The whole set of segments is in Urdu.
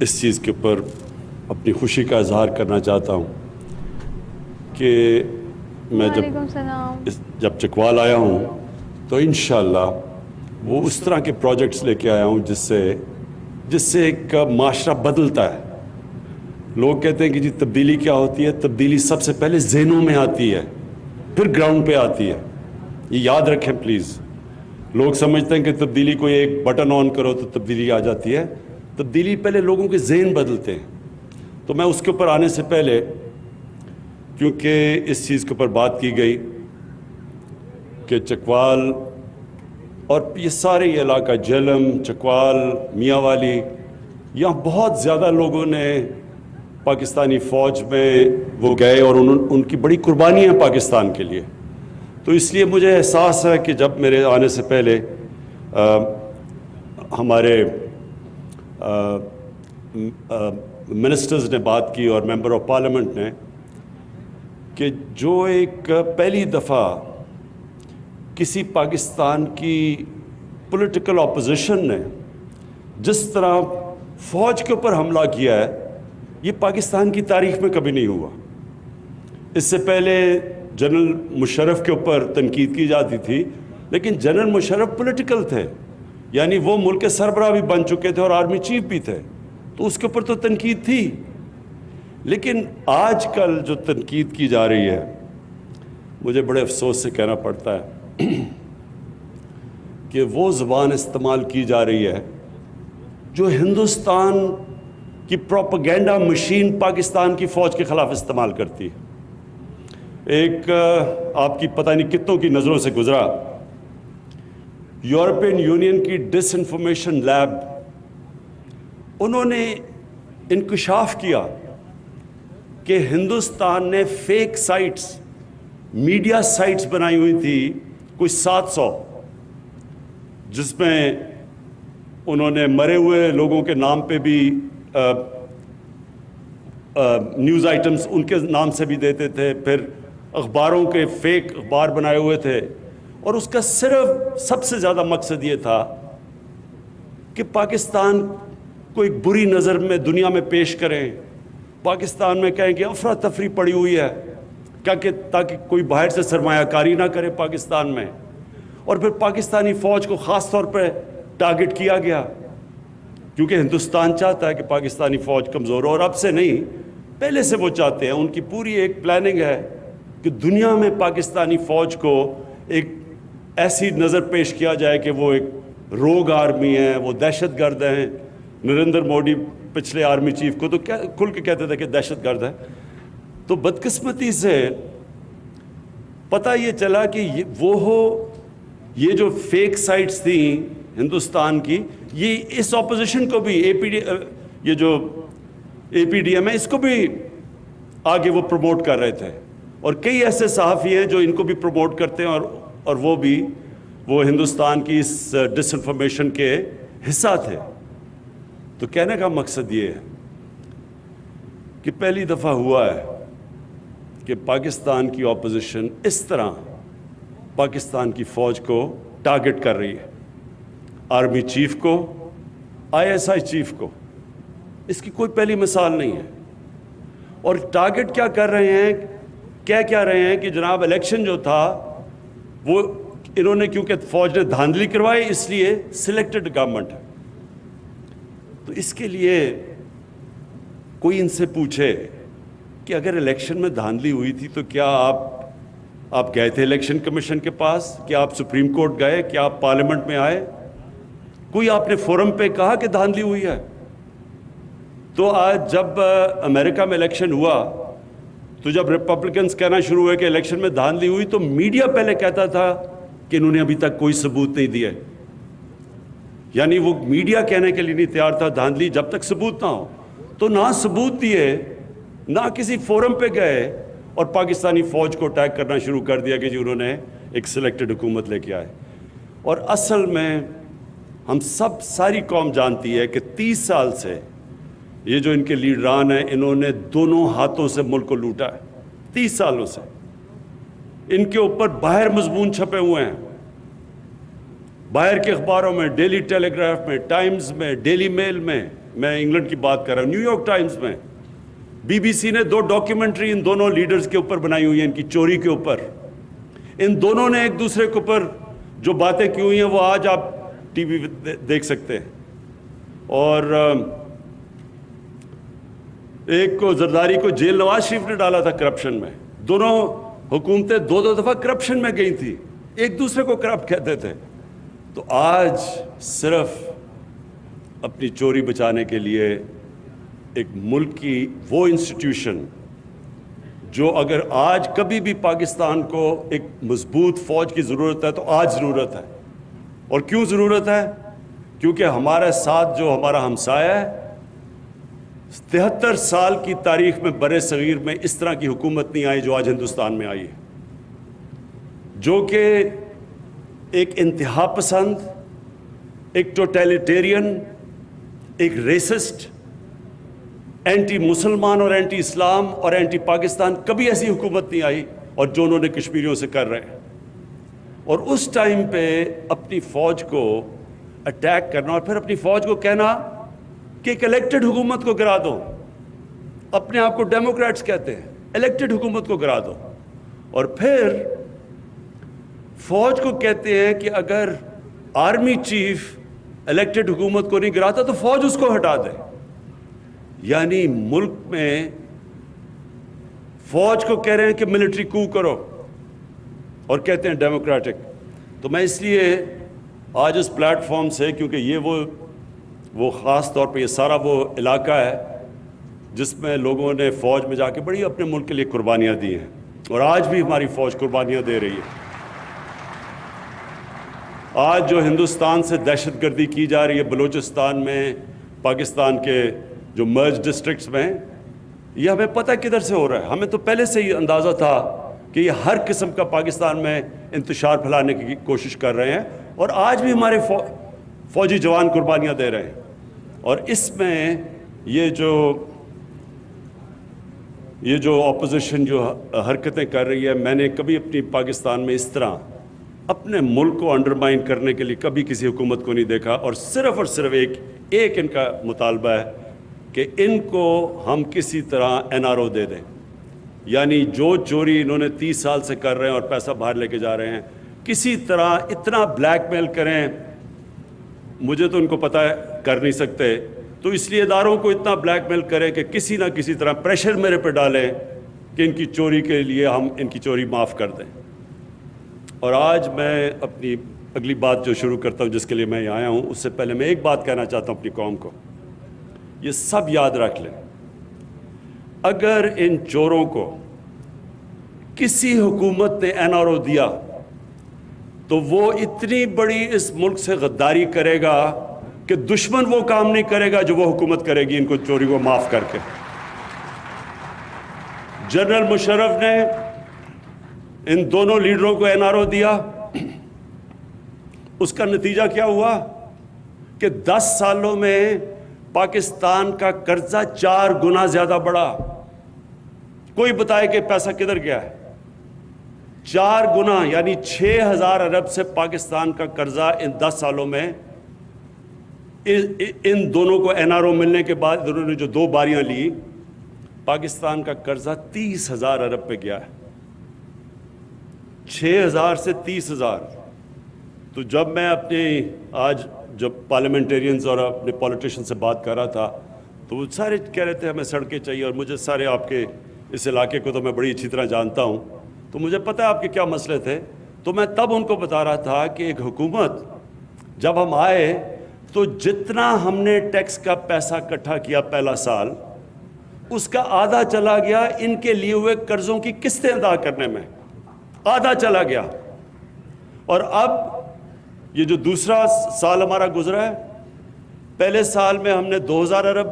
اس چیز کے اوپر اپنی خوشی کا اظہار کرنا چاہتا ہوں کہ میں جب چکوال آیا ہوں تو انشاءاللہ وہ اس طرح کے پروجیکٹس لے کے آیا ہوں جس سے ایک معاشرہ بدلتا ہے. لوگ کہتے ہیں کہ جی تبدیلی کیا ہوتی ہے؟ تبدیلی سب سے پہلے ذہنوں میں آتی ہے، پھر گراؤنڈ پہ آتی ہے. یہ یاد رکھیں پلیز. لوگ سمجھتے ہیں کہ تبدیلی کوئی ایک بٹن آن کرو تو تبدیلی آ جاتی ہے. تبدیلی پہلے لوگوں کے ذہن بدلتے ہیں. تو میں اس کے اوپر آنے سے پہلے، کیونکہ اس چیز کے اوپر بات کی گئی کہ چکوال اور یہ سارے یہ علاقہ جہلم، چکوال، میاں والی، یہاں بہت زیادہ لوگوں نے پاکستانی فوج میں وہ گئے اور ان کی بڑی قربانی ہے پاکستان کے لیے. تو اس لیے مجھے احساس ہے کہ جب میرے آنے سے پہلے ہمارے منسٹرز نے بات کی اور ممبر آف پارلیمنٹ نے، کہ جو ایک پہلی دفعہ کسی پاکستان کی پولیٹیکل اپوزیشن نے جس طرح فوج کے اوپر حملہ کیا ہے، یہ پاکستان کی تاریخ میں کبھی نہیں ہوا. اس سے پہلے جنرل مشرف کے اوپر تنقید کی جاتی تھی، لیکن جنرل مشرف پولیٹیکل تھے، یعنی وہ ملک کے سربراہ بھی بن چکے تھے اور آرمی چیف بھی تھے، تو اس کے اوپر تو تنقید تھی. لیکن آج کل جو تنقید کی جا رہی ہے، مجھے بڑے افسوس سے کہنا پڑتا ہے کہ وہ زبان استعمال کی جا رہی ہے جو ہندوستان کی پروپیگنڈا مشین پاکستان کی فوج کے خلاف استعمال کرتی ہے. ایک آپ کی پتہ نہیں کتنوں کی نظروں سے گزرا، یورپین یونین کی ڈس انفارمیشن لیب، انہوں نے انکشاف کیا کہ ہندوستان نے فیک سائٹس، میڈیا سائٹس بنائی ہوئی تھی کوئی 700، جس میں انہوں نے مرے ہوئے لوگوں کے نام پہ بھی نیوز آئٹمز ان کے نام سے بھی دیتے تھے، پھر اخباروں کے فیک اخبار بنائے ہوئے تھے. اور اس کا صرف سب سے زیادہ مقصد یہ تھا کہ پاکستان کو ایک بری نظر میں دنیا میں پیش کریں، پاکستان میں کہیں کہ افراتفری پڑی ہوئی ہے، تاکہ کوئی باہر سے سرمایہ کاری نہ کرے پاکستان میں. اور پھر پاکستانی فوج کو خاص طور پہ ٹارگٹ کیا گیا، کیونکہ ہندوستان چاہتا ہے کہ پاکستانی فوج کمزور ہو، اور اب سے نہیں، پہلے سے وہ چاہتے ہیں. ان کی پوری ایک پلاننگ ہے کہ دنیا میں پاکستانی فوج کو ایک ایسی نظر پیش کیا جائے کہ وہ ایک روگ آرمی ہے، وہ دہشت گرد ہیں. نریندر مودی پچھلے آرمی چیف کو تو کھل کے کہتے تھے کہ دہشت گرد ہے. تو بدقسمتی سے پتہ یہ چلا کہ یہ جو فیک سائٹس تھیں ہندوستان کی، یہ اس اپوزیشن کو بھی یہ جو اے پی ڈی ایم ہے، اس کو بھی آگے وہ پروموٹ کر رہے تھے. اور کئی ایسے صحافی ہیں جو ان کو بھی پروموٹ کرتے ہیں، اور وہ ہندوستان کی اس ڈس انفارمیشن کے حصہ تھے. تو کہنے کا مقصد یہ ہے کہ پہلی دفعہ ہوا ہے کہ پاکستان کی اپوزیشن اس طرح پاکستان کی فوج کو ٹارگٹ کر رہی ہے، آرمی چیف کو، آئی ایس آئی چیف کو. اس کی کوئی پہلی مثال نہیں ہے. اور ٹارگٹ کیا کر رہے ہیں، کیا رہے ہیں کہ جناب الیکشن جو تھا وہ انہوں نے، کیونکہ فوج نے دھاندلی کروائی، اس لیے سلیکٹڈ گورنمنٹ ہے. تو اس کے لیے کوئی ان سے پوچھے کہ اگر الیکشن میں دھاندلی ہوئی تھی تو کیا آپ گئے تھے الیکشن کمیشن کے پاس؟ کیا آپ سپریم کورٹ گئے؟ کیا آپ پارلیمنٹ میں آئے؟ کوئی آپ نے فورم پہ کہا کہ دھاندلی ہوئی ہے؟ تو آج جب امریکہ میں الیکشن ہوا تو جب ریپبلکنز کہنا شروع ہوئے کہ الیکشن میں دھاندلی ہوئی، تو میڈیا پہلے کہتا تھا کہ انہوں نے ابھی تک کوئی ثبوت نہیں دیا. یعنی وہ میڈیا کہنے کے لیے نہیں تیار تھا دھاندلی جب تک ثبوت نہ ہو. تو نہ ثبوت دیے، نہ کسی فورم پہ گئے، اور پاکستانی فوج کو اٹیک کرنا شروع کر دیا کہ جی انہوں نے ایک سلیکٹڈ حکومت لے کے آئے. اور اصل میں ہم ساری قوم جانتی ہے کہ 30 سال سے یہ جو ان کے لیڈران ہیں، انہوں نے دونوں ہاتھوں سے ملک کو لوٹا ہے. 30 سالوں سے ان کے اوپر باہر مضمون چھپے ہوئے ہیں، باہر کے اخباروں میں، ڈیلی ٹیلی گراف میں، ٹائمز میں، ڈیلی میل میں. میں انگلینڈ کی بات کر رہا ہوں، نیو یارک ٹائمز میں بی بی سی نے 2 ڈاکیومنٹری ان دونوں لیڈرز کے اوپر بنائی ہوئی ہیں، ان کی چوری کے اوپر. ان دونوں نے ایک دوسرے کے اوپر جو باتیں کی ہوئی ہیں وہ آج آپ ٹی وی دیکھ سکتے ہیں. اور ایک کو زرداری کو جیل نواز شریف نے ڈالا تھا کرپشن میں. دونوں حکومتیں 2 دفعہ کرپشن میں گئی تھی، ایک دوسرے کو کرپٹ کہتے تھے. تو آج صرف اپنی چوری بچانے کے لیے ایک ملک کی وہ انسٹیٹیوشن جو اگر آج کبھی بھی پاکستان کو ایک مضبوط فوج کی ضرورت ہے تو آج ضرورت ہے. اور کیوں ضرورت ہے؟ کیونکہ ہمارے ساتھ جو ہمارا ہمسایہ ہے، 73 سال کی تاریخ میں برِ صغیر میں اس طرح کی حکومت نہیں آئی جو آج ہندوستان میں آئی ہے، جو کہ ایک انتہا پسند، ایک ٹوٹیلیٹیرین، ایک ریسسٹ، اینٹی مسلمان اور اینٹی اسلام اور اینٹی پاکستان. کبھی ایسی حکومت نہیں آئی اور جو انہوں نے کشمیریوں سے کر رہے ہیں. اور اس ٹائم پہ اپنی فوج کو اٹیک کرنا اور پھر اپنی فوج کو کہنا کہ ایک الیکٹڈ حکومت کو گرا دو. اپنے آپ کو ڈیموکریٹس کہتے ہیں، الیکٹڈ حکومت کو گرا دو. اور پھر فوج کو کہتے ہیں کہ اگر آرمی چیف الیکٹڈ حکومت کو نہیں گراتا تو فوج اس کو ہٹا دے. یعنی ملک میں فوج کو کہہ رہے ہیں کہ ملٹری کو کرو اور کہتے ہیں ڈیموکریٹک. تو میں اس لیے آج اس پلیٹ فارم سے، کیونکہ یہ وہ خاص طور پہ یہ سارا وہ علاقہ ہے جس میں لوگوں نے فوج میں جا کے بڑی اپنے ملک کے لیے قربانیاں دی ہیں، اور آج بھی ہماری فوج قربانیاں دے رہی ہے. آج جو ہندوستان سے دہشت گردی کی جا رہی ہے بلوچستان میں، پاکستان کے جو مرج ڈسٹرکٹس میں، یہ ہمیں پتہ کدھر سے ہو رہا ہے. ہمیں تو پہلے سے ہی اندازہ تھا کہ یہ ہر قسم کا پاکستان میں انتشار پھیلانے کی کوشش کر رہے ہیں، اور آج بھی ہمارے فوجی جوان قربانیاں دے رہے ہیں. اور اس میں یہ جو اپوزیشن جو حرکتیں کر رہی ہے، میں نے کبھی اپنی پاکستان میں اس طرح اپنے ملک کو انڈرمائن کرنے کے لیے کبھی کسی حکومت کو نہیں دیکھا. اور صرف ایک ان کا مطالبہ ہے کہ ان کو ہم کسی طرح NRO دے دیں. یعنی جو چوری انہوں نے 30 سال سے کر رہے ہیں اور پیسہ باہر لے کے جا رہے ہیں، کسی طرح اتنا بلیک میل کریں. مجھے تو ان کو پتہ ہے کر نہیں سکتے، تو اس لیے اداروں کو اتنا بلیک میل کریں کہ کسی نہ کسی طرح پریشر میرے پہ ڈالیں کہ ان کی چوری کے لیے ہم ان کی چوری معاف کر دیں. اور آج میں اپنی اگلی بات جو شروع کرتا ہوں، جس کے لیے میں یہاں آیا ہوں، اس سے پہلے میں ایک بات کہنا چاہتا ہوں اپنی قوم کو. یہ سب یاد رکھ لیں، اگر ان چوروں کو کسی حکومت نے NRO دیا تو وہ اتنی بڑی اس ملک سے غداری کرے گا کہ دشمن وہ کام نہیں کرے گا جو وہ حکومت کرے گی ان کو چوری کو معاف کر کے. جنرل مشرف نے ان دونوں لیڈروں کو NRO دیا، اس کا نتیجہ کیا ہوا کہ 10 سالوں میں پاکستان کا قرضہ 4 گنا زیادہ بڑھا. کوئی بتائے کہ پیسہ کدھر گیا ہے؟ 4 گنا، یعنی 6000 ارب سے پاکستان کا قرضہ ان 10 سالوں میں، ان دونوں کو NRO ملنے کے بعد انہوں نے جو 2 باریاں لی، پاکستان کا قرضہ 30,000 ارب پہ گیا ہے. 6000 سے 30,000. تو جب میں آج جب پارلیمنٹیرینز اور اپنے پولیٹیشین سے بات کر رہا تھا تو وہ سارے کہہ رہے تھے ہمیں سڑکیں چاہیے، اور مجھے سارے آپ کے اس علاقے کو تو میں بڑی اچھی طرح جانتا ہوں، تو مجھے پتہ ہے آپ کے کیا مسئلے تھے. تو میں تب ان کو بتا رہا تھا کہ ایک حکومت جب ہم آئے تو جتنا ہم نے ٹیکس کا پیسہ اکٹھا کیا پہلا سال، اس کا آدھا چلا گیا ان کے لیے ہوئے قرضوں کی قسطیں ادا کرنے میں، آدھا چلا گیا. اور اب یہ جو دوسرا سال ہمارا گزرا ہے، پہلے سال میں ہم نے 2000 ارب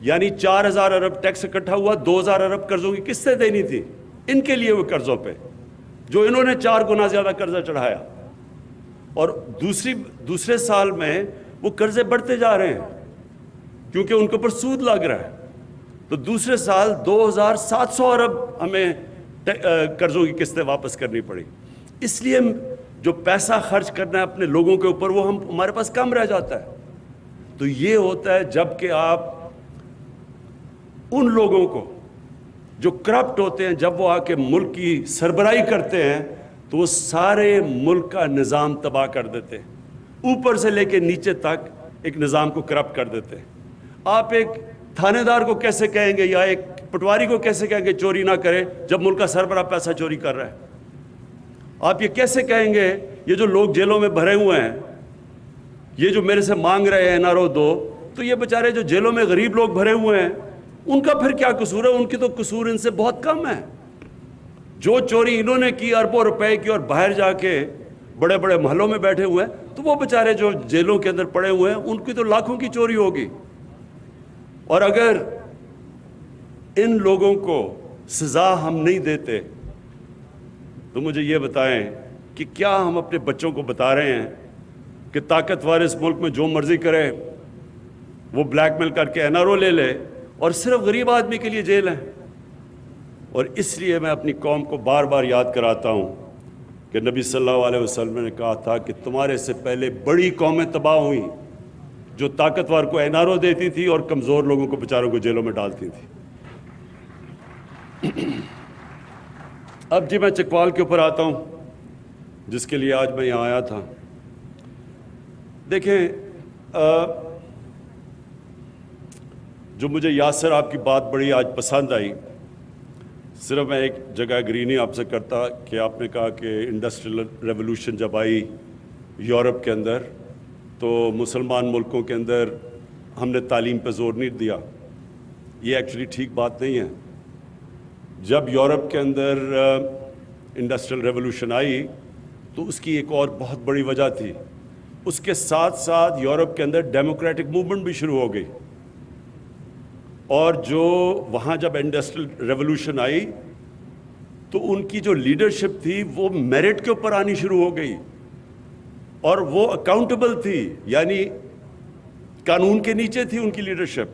یعنی 4000 ارب ٹیکس اکٹھا ہوا، 2000 ارب قرضوں کی قسطیں دینی تھی ان کے لیے ہوئے قرضوں پہ، جو انہوں نے 4 گنا زیادہ قرضہ چڑھایا. اور دوسرے سال میں وہ قرضے بڑھتے جا رہے ہیں کیونکہ ان کے اوپر سود لگ رہا ہے. تو دوسرے سال 2700 ارب ہمیں قرضوں کی قسطیں واپس کرنی پڑی. اس لیے جو پیسہ خرچ کرنا ہے اپنے لوگوں کے اوپر وہ ہمارے پاس کم رہ جاتا ہے. تو یہ ہوتا ہے جب کہ آپ ان لوگوں کو جو کرپٹ ہوتے ہیں جب وہ آ کے ملک کی سربراہی کرتے ہیں تو وہ سارے ملک کا نظام تباہ کر دیتے ہیں، اوپر سے لے کے نیچے تک ایک نظام کو کرپٹ کر دیتے ہیں۔ آپ ایک تھانے دار کو کیسے کہیں گے یا ایک پٹواری کو کیسے کہیں گے چوری نہ کرے جب ملک کا سربراہ پیسہ چوری کر رہا ہے؟ آپ یہ کیسے کہیں گے یہ جو لوگ جیلوں میں بھرے ہوئے ہیں، یہ جو میرے سے مانگ رہے ہیں NRO دو، تو یہ بیچارے جو جیلوں میں غریب لوگ بھرے ہوئے ہیں ان کا پھر کیا قصور ہے؟ ان کی تو قصور ان سے بہت کم ہے۔ جو چوری انہوں نے کی اربوں روپے کی اور باہر جا کے بڑے بڑے محلوں میں بیٹھے ہوئے ہیں، تو وہ بیچارے جو جیلوں کے اندر پڑے ہوئے ہیں ان کی تو لاکھوں کی چوری ہوگی۔ اور اگر ان لوگوں کو سزا ہم نہیں دیتے تو مجھے یہ بتائیں کہ کیا ہم اپنے بچوں کو بتا رہے ہیں کہ طاقتور اس ملک میں جو مرضی کرے وہ بلیک میل کر کے NRO لے لے اور صرف غریب آدمی کے لیے جیل ہے؟ اور اس لیے میں اپنی قوم کو بار بار یاد کراتا ہوں کہ نبی صلی اللہ علیہ وسلم نے کہا تھا کہ تمہارے سے پہلے بڑی قومیں تباہ ہوئیں جو طاقتور کو NRO دیتی تھی اور کمزور لوگوں کو بیچاروں کو جیلوں میں ڈالتی تھی۔ اب جی میں چکوال کے اوپر آتا ہوں جس کے لیے آج میں یہاں آیا تھا۔ دیکھیں جو مجھے یاسر آپ کی بات بڑی آج پسند آئی، صرف میں ایک جگہ اگری نہیں آپ سے کرتا کہ آپ نے کہا کہ انڈسٹریل ریولوشن جب آئی یورپ کے اندر تو مسلمان ملکوں کے اندر ہم نے تعلیم پہ زور نہیں دیا۔ یہ ایکچولی ٹھیک بات نہیں ہے۔ جب یورپ کے اندر انڈسٹریل ریولوشن آئی تو اس کی ایک اور بہت بڑی وجہ تھی، اس کے ساتھ ساتھ یورپ کے اندر ڈیموکریٹک موومنٹ بھی شروع ہو گئی، اور جو وہاں جب انڈسٹریل ریولوشن آئی تو ان کی جو لیڈرشپ تھی وہ میرٹ کے اوپر آنی شروع ہو گئی اور وہ اکاؤنٹیبل تھی، یعنی قانون کے نیچے تھی ان کی لیڈرشپ۔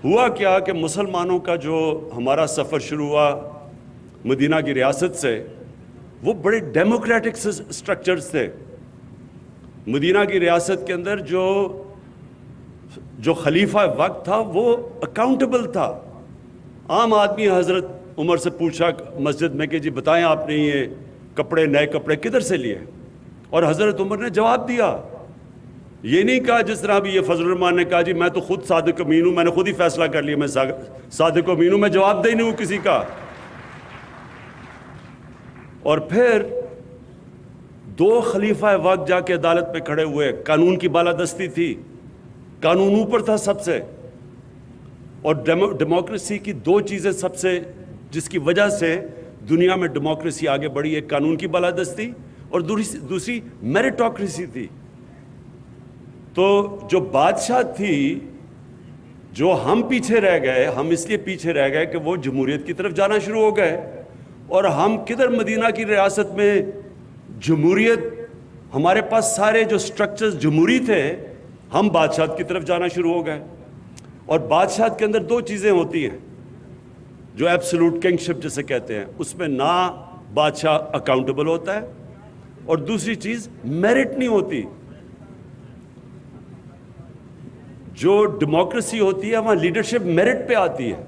ہوا کیا کہ مسلمانوں کا جو ہمارا سفر شروع ہوا مدینہ کی ریاست سے، وہ بڑے ڈیموکریٹک سٹرکچرز تھے۔ مدینہ کی ریاست کے اندر جو خلیفہ وقت تھا وہ اکاؤنٹیبل تھا۔ عام آدمی حضرت عمر سے پوچھا مسجد میں کہ جی بتائیں آپ نے یہ کپڑے نئے کپڑے کدھر سے لیے، اور حضرت عمر نے جواب دیا، یہ نہیں کہا جس طرح بھی یہ فضل الرحمان نے کہا جی میں تو خود صادق امین ہوں، میں نے خود ہی فیصلہ کر لیا میں صادق امین ہوں، میں جواب دے نہیں ہوں کسی کا۔ اور پھر دو خلیفہ وقت جا کے عدالت میں کھڑے ہوئے، قانون کی بالادستی تھی، قانون اوپر تھا سب سے۔ اور ڈیموکریسی کی دو چیزیں سب سے جس کی وجہ سے دنیا میں ڈیموکریسی آگے بڑھی، ایک قانون کی بالادستی اور دوسری میریٹوکریسی تھی۔ تو جو بادشاہ تھی جو ہم پیچھے رہ گئے، ہم اس لیے پیچھے رہ گئے کہ وہ جمہوریت کی طرف جانا شروع ہو گئے، اور ہم کدھر مدینہ کی ریاست میں جمہوریت، ہمارے پاس سارے جو سٹرکچرز جمہوری تھے، ہم بادشاہت کی طرف جانا شروع ہو گئے۔ اور بادشاہت کے اندر دو چیزیں ہوتی ہیں جو ایبسولوٹ کنگشپ جسے کہتے ہیں، اس میں نہ بادشاہ اکاؤنٹیبل ہوتا ہے اور دوسری چیز میرٹ نہیں ہوتی۔ جو ڈیموکریسی ہوتی ہے وہاں لیڈرشپ میرٹ پہ آتی ہے،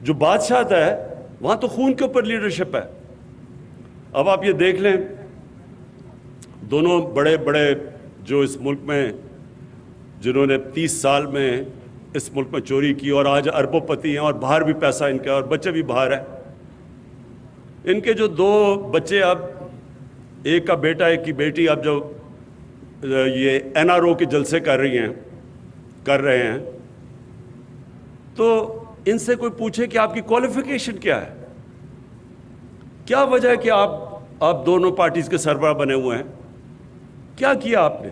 جو بادشاہت ہے وہاں تو خون کے اوپر لیڈرشپ ہے۔ اب آپ یہ دیکھ لیں دونوں بڑے بڑے جو اس ملک میں جنہوں نے 30 سال میں اس ملک میں چوری کی اور آج اربوں پتی ہیں اور باہر بھی پیسہ ان کا اور بچے بھی باہر ہیں، ان کے جو دو بچے، اب ایک کا بیٹا ایک کی بیٹی اب جو یہ NRO کے جلسے کر رہے ہیں، تو ان سے کوئی پوچھے کہ آپ کی کوالیفیکیشن کیا ہے، کیا وجہ ہے کہ آپ دونوں پارٹیز کے سربراہ بنے ہوئے ہیں، کیا کیا آپ نے؟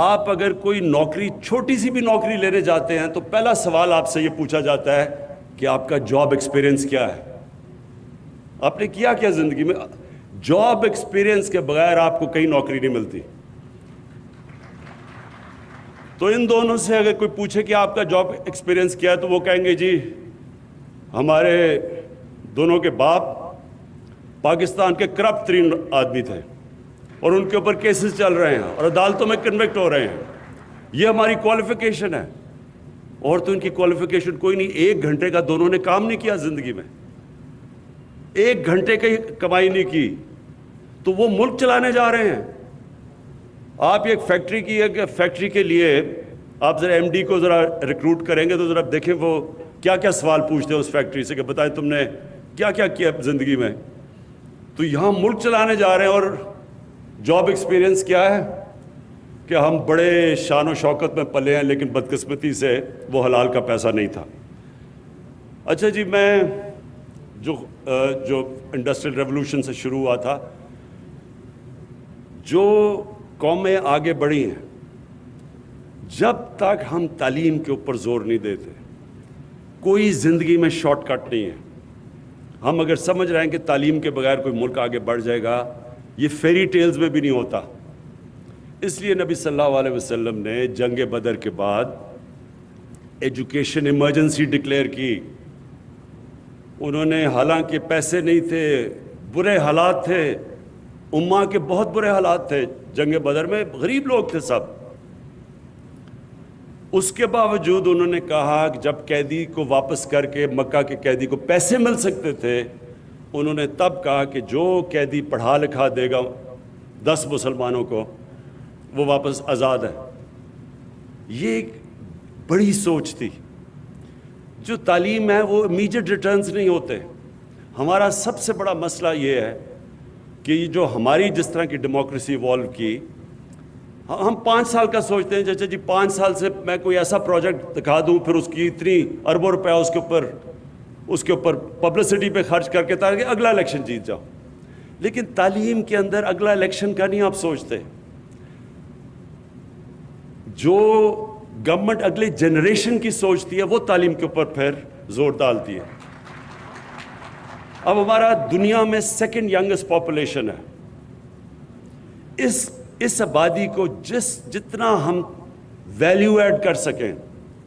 آپ اگر کوئی نوکری، چھوٹی سی بھی نوکری لینے جاتے ہیں تو پہلا سوال آپ سے یہ پوچھا جاتا ہے کہ آپ کا جاب ایکسپیرینس کیا ہے، آپ نے کیا کیا زندگی میں؟ جاب ایکسپیرینس کے بغیر آپ کو کہیں نوکری نہیں ملتی۔ تو ان دونوں سے اگر کوئی پوچھے کہ آپ کا جاب ایکسپیرینس کیا ہے تو وہ کہیں گے جی ہمارے دونوں کے باپ پاکستان کے کرپٹ ترین آدمی تھے اور ان کے اوپر کیسز چل رہے ہیں اور عدالتوں میں کنوکٹ ہو رہے ہیں، یہ ہماری کوالیفیکیشن ہے. اور تو ان کی کوالیفیکیشن کوئی نہیں. 1 گھنٹے کا دونوں نے کام نہیں کیا زندگی میں, 1 گھنٹے کی کمائی نہیں کی, تو وہ ملک چلانے جا رہے ہیں. آپ ایک فیکٹری کی ہے کہ فیکٹری کے لیے آپ ذرا ایم ڈی کو ذرا ریکروٹ کریں گے تو ذرا دیکھیں وہ کیا کیا سوال پوچھتے ہیں اس فیکٹری سے کہ بتائیں تم نے کیا کیا کیا زندگی میں. تو یہاں ملک چلانے جا رہے ہیں, اور جاب ایکسپیرینس کیا ہے کہ ہم بڑے شان و شوکت میں پلے ہیں, لیکن بدقسمتی سے وہ حلال کا پیسہ نہیں تھا. اچھا جی, میں جو انڈسٹریل ریولوشن سے شروع ہوا تھا, جو قومیں آگے بڑھی ہیں, جب تک ہم تعلیم کے اوپر زور نہیں دیتے, کوئی زندگی میں شارٹ کٹ نہیں ہے. ہم اگر سمجھ رہے ہیں کہ تعلیم کے بغیر کوئی ملک آگے بڑھ جائے گا, یہ فیری ٹیلز میں بھی نہیں ہوتا. اس لیے نبی صلی اللہ علیہ وسلم نے جنگ بدر کے بعد ایجوکیشن ایمرجنسی ڈکلیئر کی. انہوں نے, حالانکہ پیسے نہیں تھے, برے حالات تھے, امہ کے بہت برے حالات تھے جنگ بدر میں, غریب لوگ تھے سب, اس کے باوجود انہوں نے کہا کہ جب قیدی کو واپس کر کے, مکہ کے قیدی کو پیسے مل سکتے تھے, انہوں نے تب کہا کہ جو قیدی پڑھا لکھا دے گا 10 مسلمانوں کو, وہ واپس آزاد ہے. یہ ایک بڑی سوچ تھی. جو تعلیم ہے وہ امیجیٹ ریٹرنز نہیں ہوتے. ہمارا سب سے بڑا مسئلہ یہ ہے کہ یہ جو ہماری جس طرح کی ڈیموکریسی ایوالو کی, ہم 5 سال کا سوچتے ہیں, چچا جی 5 سال سے میں کوئی ایسا پروجیکٹ دکھا دوں, پھر اس کی اتنی اربوں روپیہ اس کے اوپر پبلسٹی پہ خرچ کر کے تاکہ اگلا الیکشن جیت جاؤ. لیکن تعلیم کے اندر اگلا الیکشن کا نہیں آپ سوچتے. جو گورنمنٹ اگلے جنریشن کی سوچتی ہے وہ تعلیم کے اوپر پھر زور ڈالتی ہے. اب ہمارا دنیا میں 2nd ینگسٹ پاپولیشن ہے. اس آبادی کو جتنا ہم ویلیو ایڈ کر سکیں,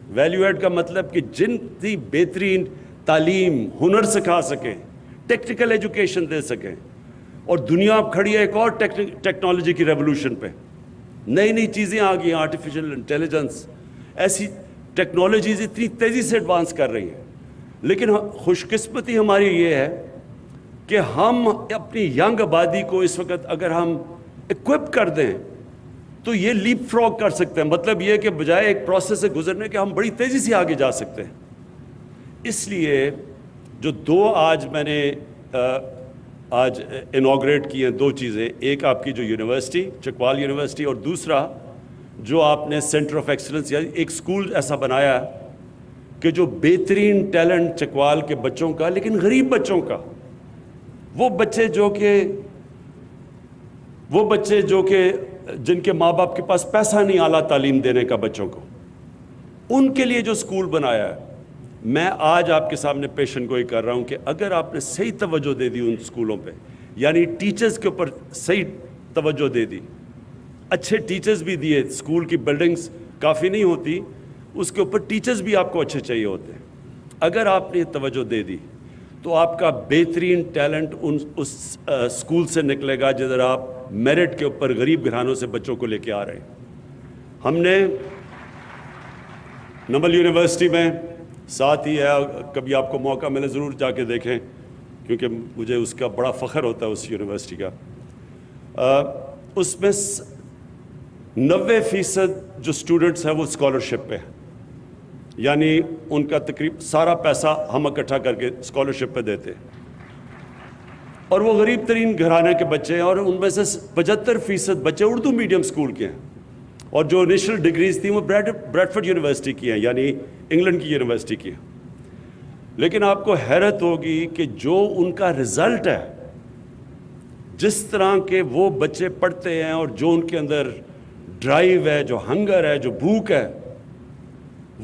ویلیو ایڈ کا مطلب کہ جتنی بہترین تعلیم, ہنر سکھا سکیں, ٹیکنیکل ایجوکیشن دے سکیں. اور دنیا اب کھڑی ہے ایک اور ٹیکنالوجی کی ریولوشن پہ. نئی نئی چیزیں آ گئی ہیں, آرٹیفیشل انٹیلیجنس, ایسی ٹیکنالوجیز اتنی تیزی سے ایڈوانس کر رہی ہیں. لیکن خوش قسمتی ہماری یہ ہے کہ ہم اپنی ینگ آبادی کو اس وقت اگر ہم اکوپ کر دیں تو یہ لیپ فراگ کر سکتے ہیں. مطلب یہ کہ بجائے ایک پروسیس سے گزرنے کے ہم بڑی تیزی سے آگے جا سکتے ہیں. اس لیے جو 2 آج میں نے آج انوگریٹ کی ہیں 2 چیزیں, ایک آپ کی جو یونیورسٹی چکوال یونیورسٹی, اور دوسرا جو آپ نے سینٹر آف ایکسلنس یا ایک اسکول ایسا بنایا کہ جو بہترین ٹیلنٹ چکوال کے بچوں کا, لیکن غریب بچوں کا, وہ بچے جو کہ جن کے ماں باپ کے پاس پیسہ نہیں اعلیٰ تعلیم دینے کا بچوں کو, ان کے لیے جو اسکول بنایا ہے. میں آج آپ کے سامنے پیشن گوئی کر رہا ہوں کہ اگر آپ نے صحیح توجہ دے دی ان اسکولوں پہ, یعنی ٹیچرز کے اوپر صحیح توجہ دے دی, اچھے ٹیچرز بھی دیے, اسکول کی بلڈنگز کافی نہیں ہوتی, اس کے اوپر ٹیچرز بھی آپ کو اچھے چاہیے ہوتے ہیں. اگر آپ نے توجہ دے دی تو آپ کا بہترین ٹیلنٹ اس اسکول سے نکلے گا جدھر آپ میرٹ کے اوپر غریب گھرانوں سے بچوں کو لے کے آ رہے ہیں. ہم نے نمل یونیورسٹی میں ساتھ ہی ہے, کبھی آپ کو موقع ملے ضرور جا کے دیکھیں, کیونکہ مجھے اس کا بڑا فخر ہوتا ہے اس یونیورسٹی کا. اس میں 90% جو اسٹوڈنٹس ہیں وہ اسکالرشپ پہ ہیں, یعنی ان کا تقریباً سارا پیسہ ہم اکٹھا کر کے اسکالرشپ پہ دیتے ہیں, اور وہ غریب ترین گھرانے کے بچے ہیں, اور ان میں سے 75% بچے اردو میڈیم اسکول کے ہیں, اور جو انیشل ڈگریز تھیں وہ بریڈفورڈ یونیورسٹی کی ہیں, یعنی انگلینڈ کی یونیورسٹی کی ہیں. لیکن آپ کو حیرت ہوگی کہ جو ان کا رزلٹ ہے, جس طرح کے وہ بچے پڑھتے ہیں, اور جو ان کے اندر ڈرائیو ہے, جو ہنگر ہے, جو بھوک ہے,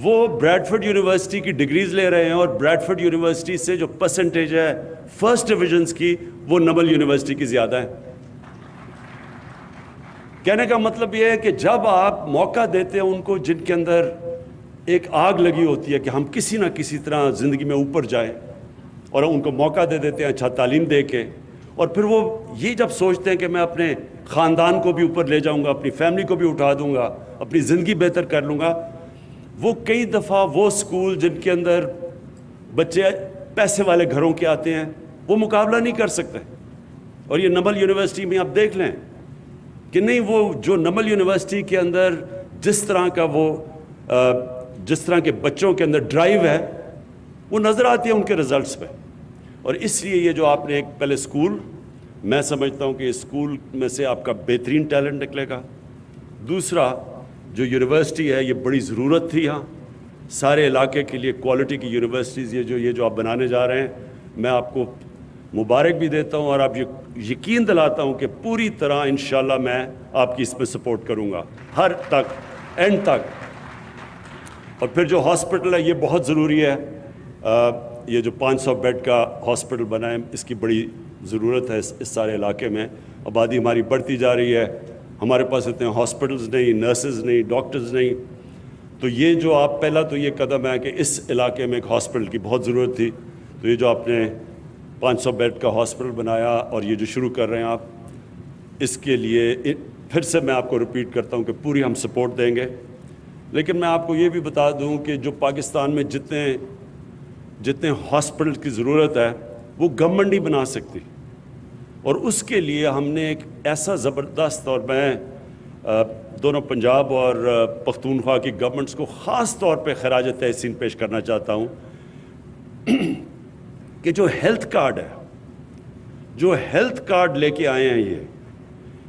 وہ بریڈفورڈ یونیورسٹی کی ڈگریز لے رہے ہیں. اور بریڈفورڈ یونیورسٹی سے جو پرسنٹیج ہے فرسٹ ڈویژنز کی, وہ نمل یونیورسٹی کی زیادہ ہے. کہنے کا مطلب یہ ہے کہ جب آپ موقع دیتے ہیں ان کو جن کے اندر ایک آگ لگی ہوتی ہے کہ ہم کسی نہ کسی طرح زندگی میں اوپر جائیں, اور ان کو موقع دے دیتے ہیں اچھا تعلیم دے کے, اور پھر وہ یہ جب سوچتے ہیں کہ میں اپنے خاندان کو بھی اوپر لے جاؤں گا, اپنی فیملی کو بھی اٹھا دوں گا, اپنی زندگی بہتر کر لوں گا, وہ کئی دفعہ وہ اسکول جن کے اندر بچے پیسے والے گھروں کے آتے ہیں وہ مقابلہ نہیں کر سکتے. اور یہ نمل یونیورسٹی میں آپ دیکھ لیں کہ نہیں, وہ جو نمل یونیورسٹی کے اندر جس طرح کے بچوں کے اندر ڈرائیو ہے وہ نظر آتی ہے ان کے رزلٹس پہ. اور اس لیے یہ جو آپ نے ایک پہلے اسکول, میں سمجھتا ہوں کہ اسکول میں سے آپ کا بہترین ٹیلنٹ نکلے گا. دوسرا جو یونیورسٹی ہے یہ بڑی ضرورت تھی یہاں سارے علاقے کے لیے, کوالٹی کی یونیورسٹیز یہ جو آپ بنانے جا رہے ہیں, میں آپ کو مبارک بھی دیتا ہوں اور آپ یقین دلاتا ہوں کہ پوری طرح انشاءاللہ میں آپ کی اس میں سپورٹ کروں گا ہر تک, اینڈ تک. اور پھر جو ہاسپٹل ہے یہ بہت ضروری ہے. یہ جو 500 بیڈ کا ہاسپٹل بنا ہے اس کی بڑی ضرورت ہے اس سارے علاقے میں. آبادی ہماری بڑھتی جا رہی ہے, ہمارے پاس اتنے ہاسپٹلز نہیں, نرسز نہیں, ڈاکٹرز نہیں. تو یہ جو آپ پہلا تو یہ قدم ہے کہ اس علاقے میں ایک ہاسپٹل کی بہت ضرورت تھی. تو یہ جو آپ نے 500 بیڈ کا ہاسپٹل بنایا اور یہ جو شروع کر رہے ہیں آپ, اس کے لیے پھر سے میں آپ کو ریپیٹ کرتا ہوں کہ پوری ہم سپورٹ دیں گے. لیکن میں آپ کو یہ بھی بتا دوں کہ جو پاکستان میں جتنے ہاسپٹل کی ضرورت ہے وہ گورنمنٹ نہیں بنا سکتی. اور اس کے لیے ہم نے ایک ایسا زبردست, اور میں دونوں پنجاب اور پختونخوا کی گورنمنٹس کو خاص طور پہ خراج تحسین پیش کرنا چاہتا ہوں کہ جو ہیلتھ کارڈ ہے, جو ہیلتھ کارڈ لے کے آئے ہیں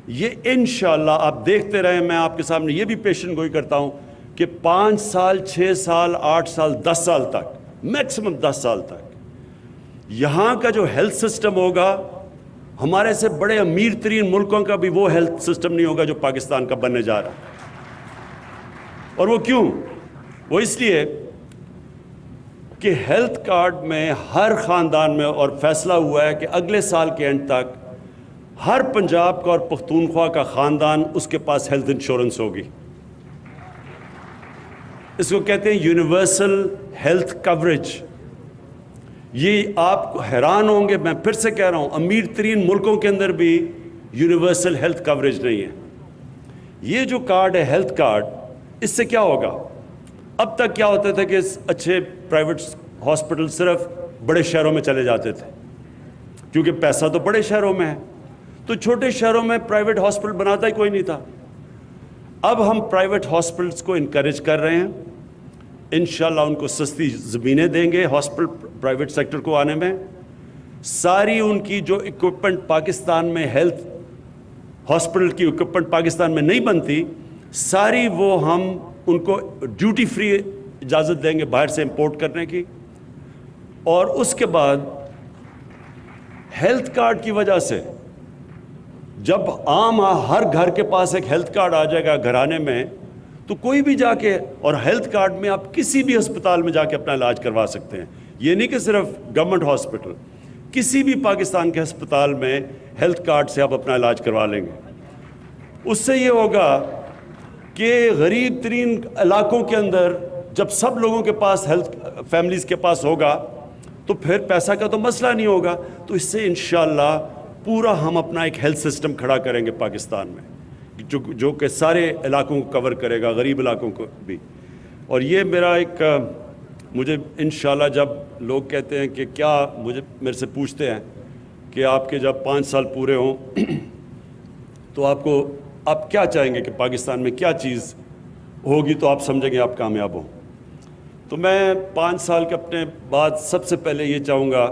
یہ انشاءاللہ آپ دیکھتے رہیں. میں آپ کے سامنے یہ بھی پیشن گوئی کرتا ہوں کہ 5 سال 6 سال 8 سال 10 سال تک, میکسیمم 10 سال تک یہاں کا جو ہیلتھ سسٹم ہوگا ہمارے سے بڑے امیر ترین ملکوں کا بھی وہ ہیلتھ سسٹم نہیں ہوگا جو پاکستان کا بننے جا رہا ہے. اور وہ کیوں؟ وہ اس لیے کہ ہیلتھ کارڈ میں ہر خاندان میں, اور فیصلہ ہوا ہے کہ اگلے سال کے اینڈ تک ہر پنجاب کا اور پختونخوا کا خاندان اس کے پاس ہیلتھ انشورنس ہوگی. اس کو کہتے ہیں یونیورسل ہیلتھ کوریج. یہ آپ حیران ہوں گے, میں پھر سے کہہ رہا ہوں, امیر ترین ملکوں کے اندر بھی یونیورسل ہیلتھ کوریج نہیں ہے. یہ جو کارڈ ہے ہیلتھ کارڈ, اس سے کیا ہوگا؟ اب تک کیا ہوتا تھا کہ اچھے پرائیویٹ ہاسپٹل صرف بڑے شہروں میں چلے جاتے تھے کیونکہ پیسہ تو بڑے شہروں میں ہے, تو چھوٹے شہروں میں پرائیویٹ ہاسپٹل بناتا ہی کوئی نہیں تھا. اب ہم پرائیویٹ ہاسپٹلس کو انکریج کر رہے ہیں, انشاءاللہ ان کو سستی زمینیں دیں گے ہاسپٹل پرائیویٹ سیکٹر کو آنے میں. ساری ان کی جو اکوپمنٹ پاکستان میں, ہیلتھ ہاسپٹل کی اکوپمنٹ پاکستان میں نہیں بنتی, ساری وہ ہم ان کو ڈیوٹی فری اجازت دیں گے باہر سے امپورٹ کرنے کی. اور اس کے بعد ہیلتھ کارڈ کی وجہ سے جب عام ہر گھر کے پاس ایک ہیلتھ کارڈ آ جائے گا گھرانے میں, تو کوئی بھی جا کے, اور ہیلتھ کارڈ میں آپ کسی بھی ہسپتال میں جا کے اپنا علاج کروا سکتے ہیں. یہ نہیں کہ صرف گورنمنٹ ہاسپٹل, کسی بھی پاکستان کے ہسپتال میں ہیلتھ کارڈ سے آپ اپنا علاج کروا لیں گے. اس سے یہ ہوگا کہ غریب ترین علاقوں کے اندر جب سب لوگوں کے پاس ہیلتھ فیملیز کے پاس ہوگا تو پھر پیسہ کا تو مسئلہ نہیں ہوگا. تو اس سے انشاءاللہ پورا ہم اپنا ایک ہیلتھ سسٹم کھڑا کریں گے پاکستان میں, جو کہ سارے علاقوں کو کور کرے گا, غریب علاقوں کو بھی. اور یہ میرا ایک, مجھے انشاءاللہ جب لوگ کہتے ہیں کہ کیا, میرے سے پوچھتے ہیں کہ آپ کے جب 5 سال پورے ہوں تو آپ کیا چاہیں گے کہ پاکستان میں کیا چیز ہوگی تو آپ سمجھیں گے آپ کامیاب ہوں. تو میں 5 سال کے اپنے بعد سب سے پہلے یہ چاہوں گا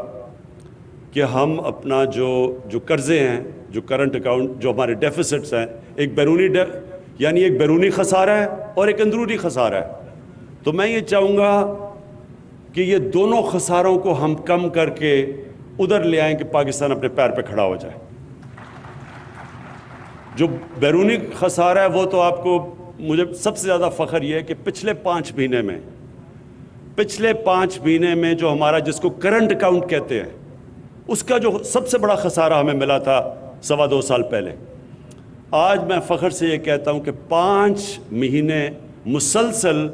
کہ ہم اپنا جو قرضے ہیں, جو کرنٹ اکاؤنٹ, جو ہمارے ڈیفیسٹس ہیں, ایک بیرونی خسارہ ہے اور ایک اندرونی خسارہ ہے. تو میں یہ چاہوں گا کہ یہ دونوں خساروں کو ہم کم کر کے ادھر لے آئیں کہ پاکستان اپنے پیر پہ کھڑا ہو جائے. جو بیرونی خسارہ ہے وہ تو آپ کو, مجھے سب سے زیادہ فخر یہ ہے کہ پچھلے 5 مہینے میں جو ہمارا, جس کو کرنٹ اکاؤنٹ کہتے ہیں, اس کا جو سب سے بڑا خسارہ ہمیں ملا تھا 2.25 سال پہلے. آج میں فخر سے یہ کہتا ہوں کہ 5 مہینے مسلسل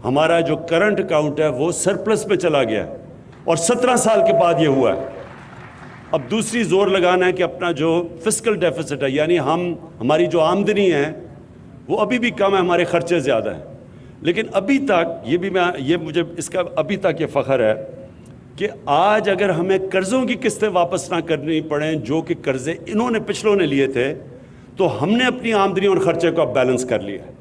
ہمارا جو کرنٹ اکاؤنٹ ہے وہ سرپلس میں چلا گیا ہے, اور 17 سال کے بعد یہ ہوا ہے. اب دوسری زور لگانا ہے کہ اپنا جو فسکل ڈیفیسٹ ہے، یعنی ہماری جو آمدنی ہے وہ ابھی بھی کم ہے، ہمارے خرچے زیادہ ہیں، لیکن ابھی تک مجھے اس کا ابھی تک یہ فخر ہے کہ آج اگر ہمیں قرضوں کی قسطیں واپس نہ کرنی پڑیں جو کہ قرضے انہوں نے پچھلوں نے لیے تھے، تو ہم نے اپنی آمدنی اور خرچے کو اب بیلنس کر لیا ہے،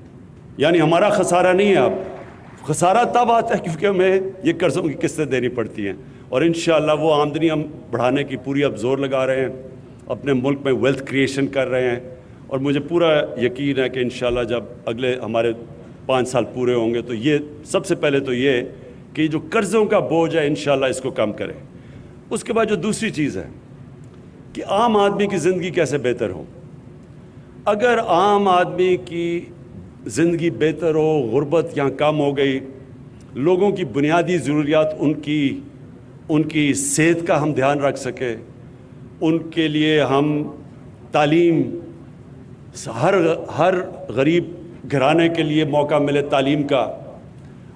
یعنی ہمارا خسارہ نہیں ہے۔ اب خسارہ تب آتا ہے کیونکہ ہمیں یہ قرضوں کی قسطیں دینی پڑتی ہیں، اور انشاءاللہ وہ آمدنی ہم بڑھانے کی پوری اب زور لگا رہے ہیں، اپنے ملک میں ویلتھ کریشن کر رہے ہیں، اور مجھے پورا یقین ہے کہ انشاءاللہ جب اگلے ہمارے 5 سال پورے ہوں گے تو یہ سب سے پہلے تو یہ کہ جو قرضوں کا بوجھ ہے انشاءاللہ اس کو کم کریں۔ اس کے بعد جو دوسری چیز ہے کہ عام آدمی کی زندگی کیسے بہتر ہو۔ اگر عام آدمی کی زندگی بہتر ہو، غربت یہاں کم ہو گئی، لوگوں کی بنیادی ضروریات، ان کی صحت کا ہم دھیان رکھ سکیں، ان کے لیے ہم تعلیم، ہر غریب گھرانے کے لیے موقع ملے تعلیم کا،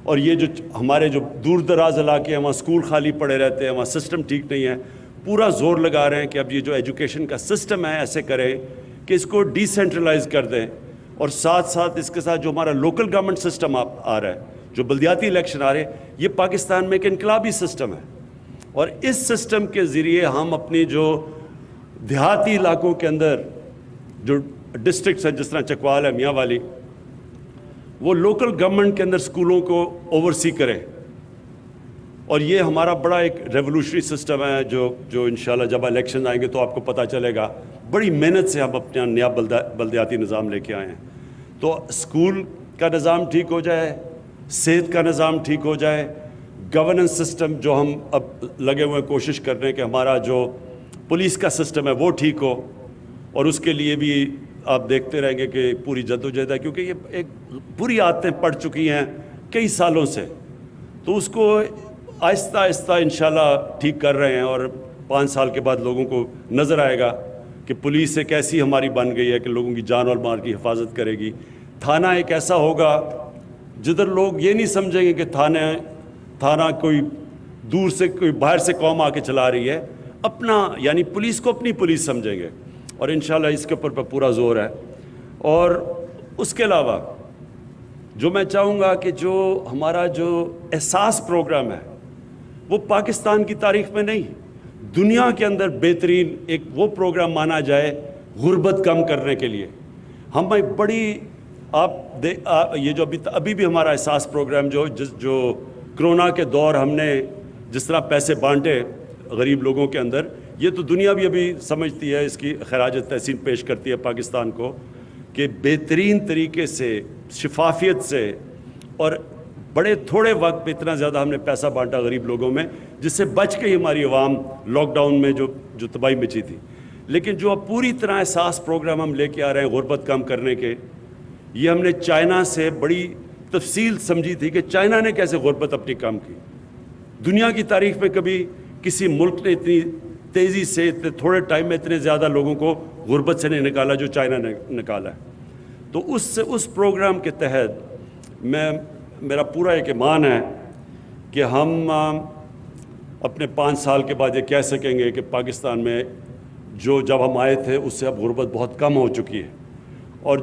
اور یہ جو ہمارے جو دور دراز علاقے ہیں وہاں اسکول خالی پڑے رہتے ہیں، وہاں سسٹم ٹھیک نہیں ہے، پورا زور لگا رہے ہیں کہ اب یہ جو ایجوکیشن کا سسٹم ہے ایسے کریں کہ اس کو ڈی سینٹرلائز کر دیں، اور ساتھ ساتھ اس کے ساتھ جو ہمارا لوکل گورنمنٹ سسٹم آ رہا ہے، جو بلدیاتی الیکشن آ رہے ہیں، یہ پاکستان میں ایک انقلابی سسٹم ہے، اور اس سسٹم کے ذریعے ہم اپنی جو دیہاتی علاقوں کے اندر جو ڈسٹرکٹس ہیں، جس طرح چکوال ہے، میاں والی، وہ لوکل گورنمنٹ کے اندر اسکولوں کو اوورسی کریں، اور یہ ہمارا بڑا ایک ریولوشنری سسٹم ہے جو انشاءاللہ جب الیکشن آئیں گے تو آپ کو پتہ چلے گا، بڑی محنت سے ہم اپنا نیا بلدیاتی نظام لے کے آئے ہیں۔ تو اسکول کا نظام ٹھیک ہو جائے، صحت کا نظام ٹھیک ہو جائے، گورننس سسٹم جو ہم اب لگے ہوئے کوشش کر رہے ہیں کہ ہمارا جو پولیس کا سسٹم ہے وہ ٹھیک ہو، اور اس کے لیے بھی آپ دیکھتے رہیں گے کہ پوری جدوجہد ہے، کیونکہ یہ ایک بری عادتیں پڑ چکی ہیں کئی سالوں سے، تو اس کو آہستہ آہستہ انشاءاللہ ٹھیک کر رہے ہیں، اور 5 سال کے بعد لوگوں کو نظر آئے گا کہ پولیس ایک ایسی ہماری بن گئی ہے کہ لوگوں کی جان اور مال کی حفاظت کرے گی۔ تھانہ ایک ایسا ہوگا جدھر لوگ یہ نہیں سمجھیں گے کہ تھانہ کوئی دور سے کوئی باہر سے قوم آ کے چلا رہی ہے، اپنا یعنی پولیس کو اپنی پولیس سمجھیں گے، اور انشاءاللہ اس کے اوپر پورا زور ہے۔ اور اس کے علاوہ جو میں چاہوں گا کہ جو ہمارا جو احساس پروگرام ہے وہ پاکستان کی تاریخ میں نہیں، دنیا کے اندر بہترین ایک وہ پروگرام مانا جائے غربت کم کرنے کے لیے۔ ہم ایک بڑی یہ جو ابھی بھی ہمارا احساس پروگرام جو کرونا کے دور ہم نے جس طرح پیسے بانٹے غریب لوگوں کے اندر، یہ تو دنیا بھی ابھی سمجھتی ہے، اس کی خراج تحسین پیش کرتی ہے پاکستان کو کہ بہترین طریقے سے، شفافیت سے، اور بڑے تھوڑے وقت پہ اتنا زیادہ ہم نے پیسہ بانٹا غریب لوگوں میں، جس سے بچ کے ہماری عوام لاک ڈاؤن میں جو تباہی مچی تھی۔ لیکن جو اب پوری طرح احساس پروگرام ہم لے کے آ رہے ہیں غربت کم کرنے کے، یہ ہم نے چائنا سے بڑی تفصیل سمجھی تھی کہ چائنا نے کیسے غربت اپنی کم کی۔ دنیا کی تاریخ میں کبھی کسی ملک نے اتنی تیزی سے اتنے تھوڑے ٹائم میں اتنے زیادہ لوگوں کو غربت سے نہیں نکالا جو چائنا نے نکالا ہے۔ تو اس پروگرام کے تحت میرا پورا ایک ایمان ہے کہ ہم اپنے 5 سال کے بعد یہ کہہ سکیں گے کہ پاکستان میں جب ہم آئے تھے اس سے اب غربت بہت کم ہو چکی ہے، اور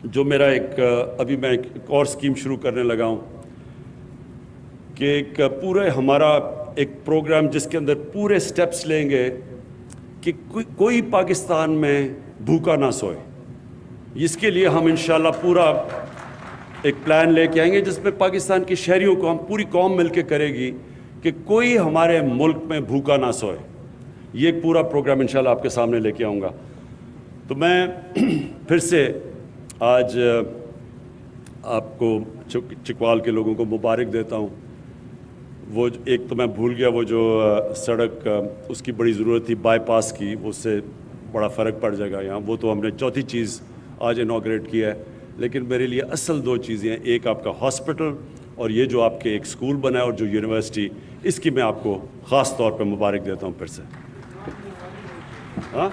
جو میرا ابھی میں ایک اور اسکیم شروع کرنے لگا ہوں کہ ایک پورے ہمارا ایک پروگرام جس کے اندر پورے سٹیپس لیں گے کہ کوئی پاکستان میں بھوکا نہ سوئے۔ اس کے لیے ہم انشاءاللہ پورا ایک پلان لے کے آئیں گے جس میں پاکستان کے شہریوں کو ہم پوری قوم مل کے کرے گی کہ کوئی ہمارے ملک میں بھوکا نہ سوئے۔ یہ ایک پورا پروگرام انشاءاللہ آپ کے سامنے لے کے آؤں گا۔ تو میں پھر سے آج آپ کو چکوال کے لوگوں کو مبارک دیتا ہوں۔ وہ ایک تو میں بھول گیا، وہ جو سڑک اس کی بڑی ضرورت تھی بائی پاس کی، اس سے بڑا فرق پڑ جائے گا یہاں، وہ تو ہم نے چوتھی چیز آج انوگریٹ کیا ہے۔ لیکن میرے لیے اصل 2 چیزیں ہیں، ایک آپ کا ہاسپٹل اور یہ جو آپ کے ایک اسکول بنا ہے اور جو یونیورسٹی، اس کی میں آپ کو خاص طور پہ مبارک دیتا ہوں پھر سے۔ ہاں